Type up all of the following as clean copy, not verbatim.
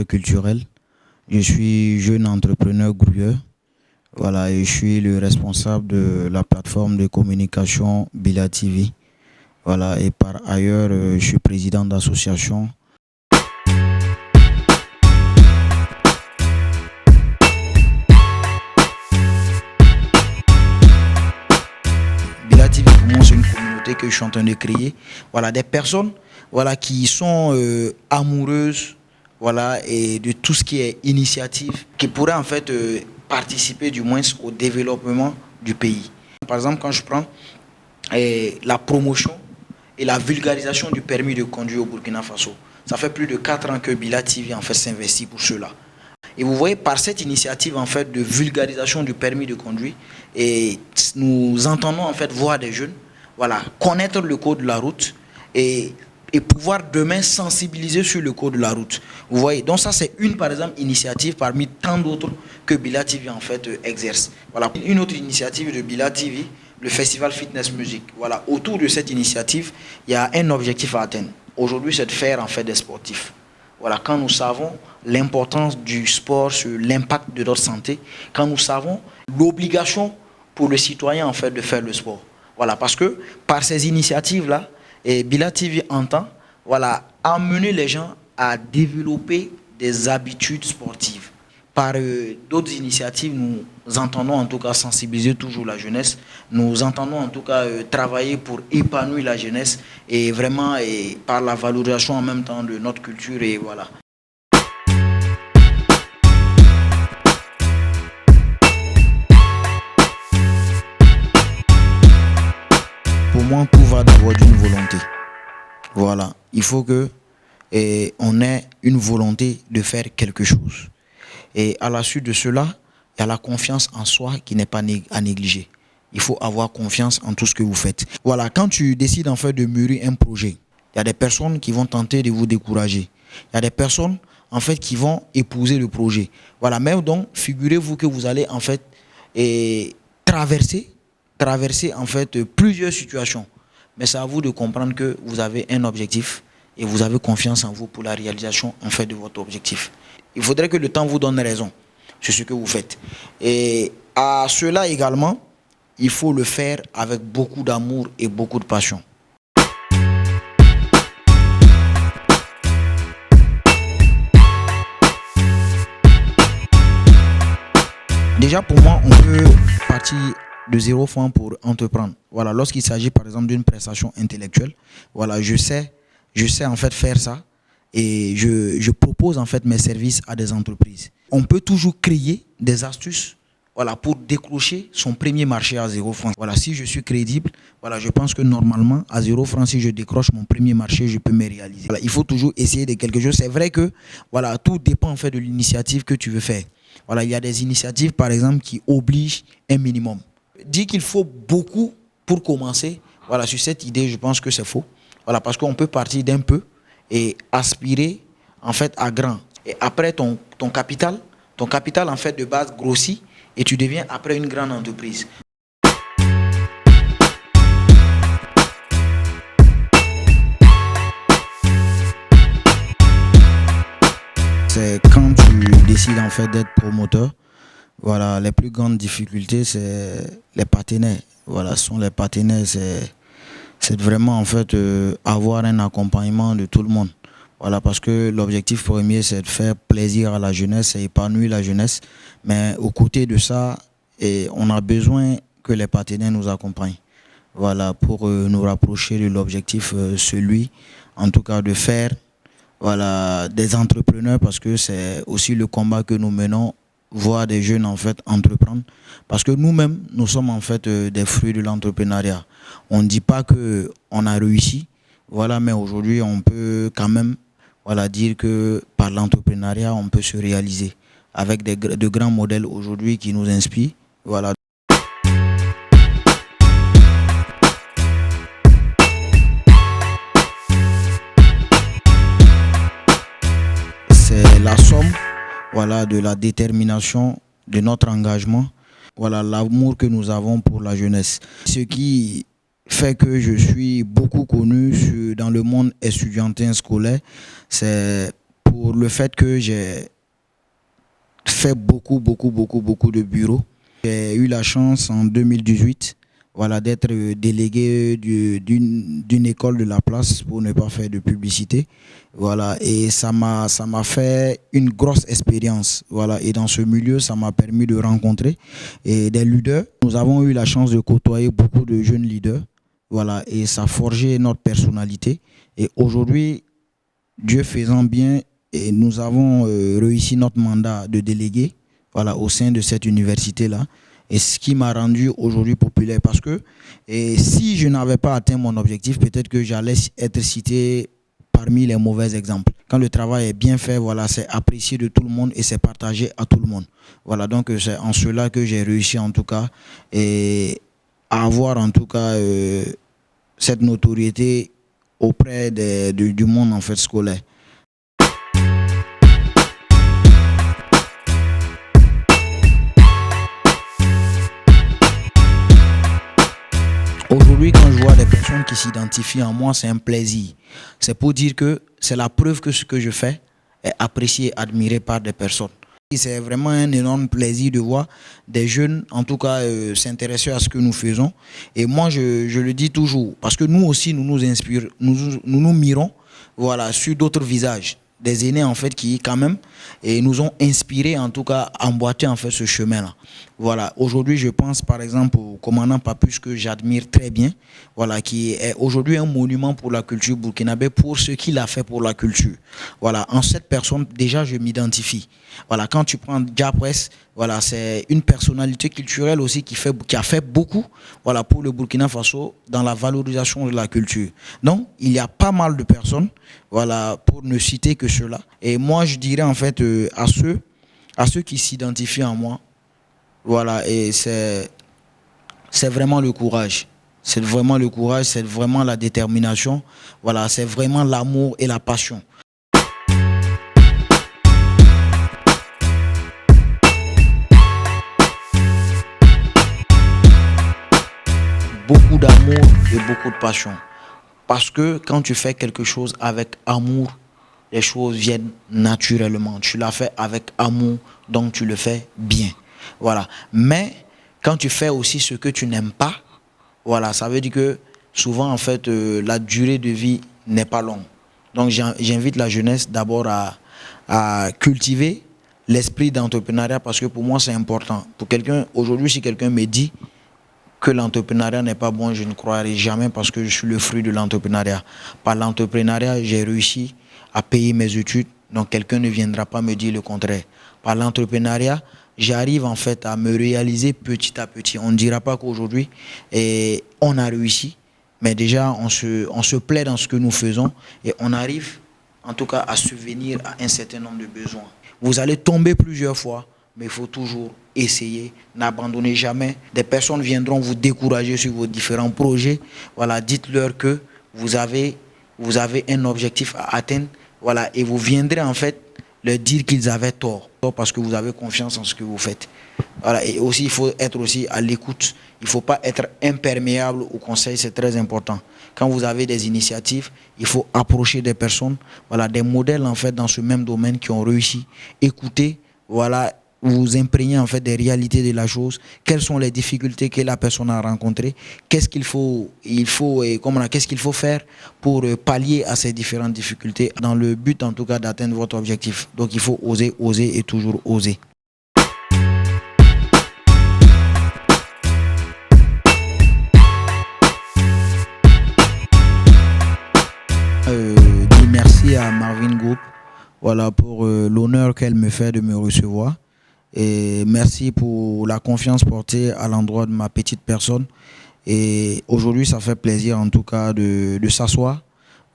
culturel. Je suis jeune entrepreneur grouilleur. Voilà, et je suis le responsable de la plateforme de communication Bila TV. Voilà, et par ailleurs, je suis président d'association. Bila TV, pour moi, c'est une communauté que je suis en train de créer. Voilà, des personnes, voilà, qui sont amoureuses, voilà, et de tout ce qui est initiative, qui pourraient en fait participer du moins au développement du pays. Par exemple, quand je prends la promotion et la vulgarisation du permis de conduire au Burkina Faso, ça fait plus de 4 ans que Bila TV en fait s'investit pour cela. Et vous voyez, par cette initiative en fait de vulgarisation du permis de conduire, et nous entendons en fait voir des jeunes, voilà, connaître le code de la route et pouvoir demain sensibiliser sur le code de la route. Vous voyez, donc ça c'est une par exemple initiative parmi tant d'autres que Bila TV en fait exerce. Voilà, une autre initiative de Bila TV, le festival Fitness Music. Voilà, autour de cette initiative, il y a un objectif à atteindre. Aujourd'hui, c'est de faire en fait des sportifs. Voilà, quand nous savons l'importance du sport sur l'impact de notre santé, quand nous savons l'obligation pour le citoyen en fait de faire le sport. Voilà, parce que par ces initiatives-là, Bila TV entend, voilà, amener les gens à développer des habitudes sportives. Par d'autres initiatives, nous entendons en tout cas sensibiliser toujours la jeunesse. Nous entendons en tout cas travailler pour épanouir la jeunesse et vraiment par la valorisation en même temps de notre culture et voilà. Pour moi, tout va d'abord d'une volonté. Voilà, il faut que on ait une volonté de faire quelque chose. Et à la suite de cela, il y a la confiance en soi qui n'est pas à négliger. Il faut avoir confiance en tout ce que vous faites. Voilà, quand tu décides en fait de mûrir un projet, il y a des personnes qui vont tenter de vous décourager. Il y a des personnes en fait qui vont épouser le projet. Voilà, même donc figurez-vous que vous allez en fait traverser en fait plusieurs situations. Mais c'est à vous de comprendre que vous avez un objectif et vous avez confiance en vous pour la réalisation en fait de votre objectif. Il faudrait que le temps vous donne raison sur ce que vous faites. Et à cela également, il faut le faire avec beaucoup d'amour et beaucoup de passion. Déjà pour moi, on peut partir de 0 francs pour entreprendre. Voilà, lorsqu'il s'agit par exemple d'une prestation intellectuelle, voilà, je sais en fait faire ça. Et je propose en fait mes services à des entreprises. On peut toujours créer des astuces, voilà, pour décrocher son premier marché à 0 francs. Voilà, si je suis crédible, voilà, je pense que normalement à 0 francs, si je décroche mon premier marché, je peux me réaliser. Voilà, il faut toujours essayer de quelque chose. C'est vrai que voilà, tout dépend en fait de l'initiative que tu veux faire. Voilà, il y a des initiatives par exemple qui obligent un minimum. Dire qu'il faut beaucoup pour commencer, voilà, sur cette idée, je pense que c'est faux. Voilà, parce qu'on peut partir d'un peu et aspirer en fait à grand. Et après ton capital en fait de base grossit et tu deviens après une grande entreprise. C'est quand tu décides en fait d'être promoteur, voilà, les plus grandes difficultés c'est les partenaires. Voilà, ce sont les partenaires, c'est vraiment en fait avoir un accompagnement de tout le monde. Voilà, parce que l'objectif premier c'est de faire plaisir à la jeunesse, c'est épanouir la jeunesse. Mais aux côtés de ça, on a besoin que les partenaires nous accompagnent. Voilà, pour nous rapprocher de l'objectif, celui en tout cas de faire voilà, des entrepreneurs, parce que c'est aussi le combat que nous menons, voir des jeunes en fait entreprendre. Parce que nous-mêmes, nous sommes en fait des fruits de l'entrepreneuriat. On ne dit pas qu'on a réussi, voilà, mais aujourd'hui on peut quand même voilà, dire que par l'entrepreneuriat on peut se réaliser avec de grands modèles aujourd'hui qui nous inspirent. Voilà. C'est la somme voilà, de la détermination, de notre engagement, voilà, l'amour que nous avons pour la jeunesse. Ce qui fait que je suis beaucoup connu dans le monde estudiantin scolaire, c'est pour pour le fait que j'ai fait beaucoup de bureaux. J'ai eu la chance en 2018 voilà, d'être délégué d'une école de la place pour ne pas faire de publicité. Voilà, et ça m'a fait une grosse expérience. Voilà, et dans ce milieu, ça m'a permis de rencontrer des leaders. Nous avons eu la chance de côtoyer beaucoup de jeunes leaders. Voilà, et ça a forgé notre personnalité. Et aujourd'hui, Dieu faisant bien, et nous avons réussi notre mandat de délégué voilà, au sein de cette université-là. Et ce qui m'a rendu aujourd'hui populaire parce que si je n'avais pas atteint mon objectif, peut-être que j'allais être cité parmi les mauvais exemples. Quand le travail est bien fait, voilà, c'est apprécié de tout le monde et c'est partagé à tout le monde. Voilà, donc c'est en cela que j'ai réussi en tout cas et à avoir en tout cas cette notoriété auprès du monde en fait scolaire. Aujourd'hui, quand je vois des personnes qui s'identifient en moi, c'est un plaisir. C'est pour dire que c'est la preuve que ce que je fais est apprécié et admiré par des personnes. C'est vraiment un énorme plaisir de voir des jeunes, en tout cas, s'intéresser à ce que nous faisons. Et moi, je le dis toujours, parce que nous aussi, nous nous inspirons, nous mirons voilà, sur d'autres visages. Des aînés en fait qui quand même et nous ont inspiré en tout cas à emboîter en fait ce chemin là. Voilà, aujourd'hui je pense par exemple au commandant Papus que j'admire très bien, voilà, qui est aujourd'hui un monument pour la culture burkinabé pour ce qu'il a fait pour la culture. Voilà, en cette personne déjà je m'identifie. Voilà, quand tu prends Diapresse, voilà, c'est une personnalité culturelle aussi qui a fait beaucoup voilà, pour le Burkina Faso dans la valorisation de la culture. Donc, il y a pas mal de personnes, voilà, pour ne citer que cela. Et moi, je dirais en fait à ceux qui s'identifient en moi, voilà, et c'est vraiment le courage. C'est vraiment le courage, c'est vraiment la détermination, voilà, c'est vraiment l'amour et la passion. Beaucoup d'amour et beaucoup de passion. Parce que quand tu fais quelque chose avec amour, les choses viennent naturellement. Tu l'as fait avec amour, donc tu le fais bien. Voilà. Mais quand tu fais aussi ce que tu n'aimes pas, voilà, ça veut dire que souvent, en fait, la durée de vie n'est pas longue. Donc, j'invite la jeunesse d'abord à cultiver l'esprit d'entrepreneuriat parce que pour moi, c'est important. Pour quelqu'un, aujourd'hui, si quelqu'un me dit que l'entrepreneuriat n'est pas bon, je ne croirai jamais parce que je suis le fruit de l'entrepreneuriat. Par l'entrepreneuriat, j'ai réussi à payer mes études, donc quelqu'un ne viendra pas me dire le contraire. Par l'entrepreneuriat, j'arrive en fait à me réaliser petit à petit. On ne dira pas qu'aujourd'hui, on a réussi, mais déjà on se plaît dans ce que nous faisons et on arrive en tout cas à subvenir à un certain nombre de besoins. Vous allez tomber plusieurs fois, mais il faut toujours essayer, n'abandonnez jamais. Des personnes viendront vous décourager sur vos différents projets. Voilà, dites-leur que vous avez un objectif à atteindre. Voilà, et vous viendrez en fait leur dire qu'ils avaient tort parce que vous avez confiance en ce que vous faites. Voilà, et aussi il faut être aussi à l'écoute. Il ne faut pas être imperméable au conseil, c'est très important. Quand vous avez des initiatives, il faut approcher des personnes, voilà, des modèles en fait dans ce même domaine qui ont réussi. Écoutez, voilà, vous imprégner en fait des réalités de la chose, quelles sont les difficultés que la personne a rencontrées, qu'est-ce qu'il faut faire pour pallier à ces différentes difficultés dans le but en tout cas d'atteindre votre objectif. Donc il faut oser et toujours oser. Dis merci à Marvin Group voilà, pour l'honneur qu'elle me fait de me recevoir. Et merci pour la confiance portée à l'endroit de ma petite personne. Et aujourd'hui, ça fait plaisir en tout cas de s'asseoir.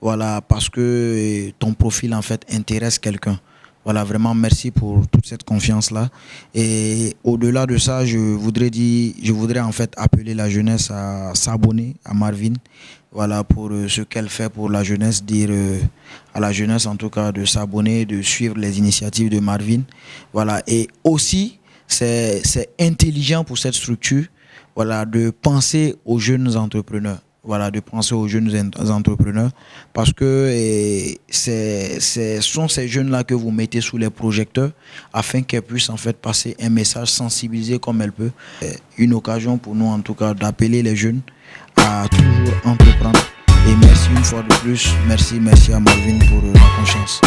Voilà, parce que ton profil en fait intéresse quelqu'un. Voilà, vraiment merci pour toute cette confiance-là. Et au-delà de ça, je voudrais en fait appeler la jeunesse à s'abonner à Marvin. Voilà, pour ce qu'elle fait pour la jeunesse, dire à la jeunesse en tout cas de s'abonner, de suivre les initiatives de Marvin. Voilà, et aussi, c'est intelligent pour cette structure, voilà, de penser aux jeunes entrepreneurs. voilà, de penser aux jeunes entrepreneurs, parce que ce sont ces jeunes-là que vous mettez sous les projecteurs afin qu'elles puissent en fait passer un message sensibilisé comme elles peuvent. Une occasion pour nous en tout cas d'appeler les jeunes à toujours entreprendre. Et merci une fois de plus, merci à Marvin pour la confiance.